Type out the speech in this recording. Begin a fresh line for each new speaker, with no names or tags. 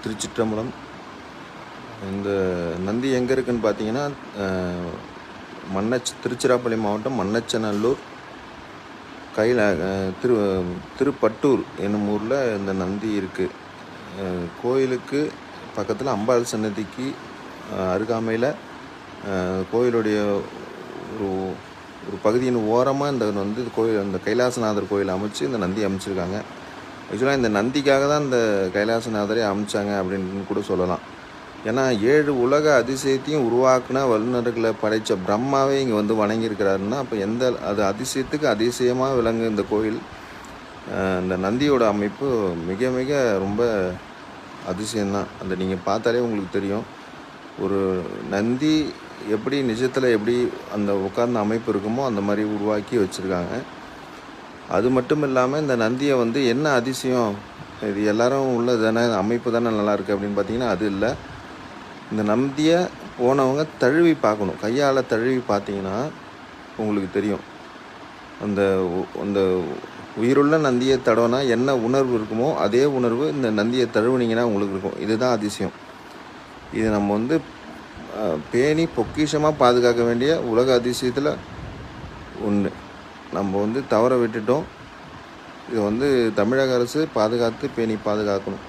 திருச்சிற்றம்பலம். இந்த நந்தி எங்கே இருக்குதுன்னு பார்த்தீங்கன்னா, திருச்சிராப்பள்ளி மாவட்டம் மண்ணச்சநல்லூர் திருப்பட்டூர் என்னும் ஊரில் இந்த நந்தி இருக்குது. கோயிலுக்கு பக்கத்தில் அம்பாள் சன்னதிக்கு அருகாமையில் கோயிலுடைய ஒரு ஒரு பகுதியின் ஓரமாக இந்த கோயில், இந்த கைலாசநாதர் கோயில் அமைச்சு இந்த நந்தி அமைச்சிருக்காங்க. ஆக்சுவலாக இந்த நந்திக்காக தான் இந்த கைலாசநாதரே அமைச்சாங்க அப்படின்னு கூட சொல்லலாம். ஏன்னா 7 உலக அதிசயத்தையும் உருவாக்குன வல்லுநர்களை படைத்த பிரம்மாவே இங்கே வணங்கியிருக்கிறாருன்னா, அப்போ அது அதிசயத்துக்கு அதிசயமாக விளங்கு இந்த கோயில். இந்த நந்தியோட அமைப்பு மிக மிக ரொம்ப அதிசயம்தான். அந்த நீங்கள் பார்த்தாலே உங்களுக்கு தெரியும். ஒரு நந்தி எப்படி நிஜத்தில் எப்படி அந்த உட்கார்ந்த அமைப்பு இருக்குமோ அந்த மாதிரி உருவாக்கி வச்சுருக்காங்க. அது மட்டும் இல்லாமல் இந்த நந்தியை என்ன அதிசயம், இது எல்லாரும் உள்ளது தானே, அமைப்பு தானே நல்லாயிருக்கு அப்படின்னு பார்த்தீங்கன்னா அது இல்லை. இந்த நந்தியை போனவங்க தழுவி பார்க்கணும். கையால் தழுவி பார்த்தீங்கன்னா உங்களுக்கு தெரியும். அந்த அந்த உயிருள்ள நந்தியை தடவைனா என்ன உணர்வு இருக்குமோ அதே உணர்வு இந்த நந்தியை தழுவுனீங்கன்னா உங்களுக்கு இருக்கும். இதுதான் அதிசயம். இது நம்ம பேணி பொக்கிஷமாக பாதுகாக்க வேண்டிய உலக அதிசயத்தில் ஒன்று. நம்ம தவற விட்டுட்டோம். இதை தமிழக அரசு பாதுகாத்து பேணி பாதுகாக்கணும்.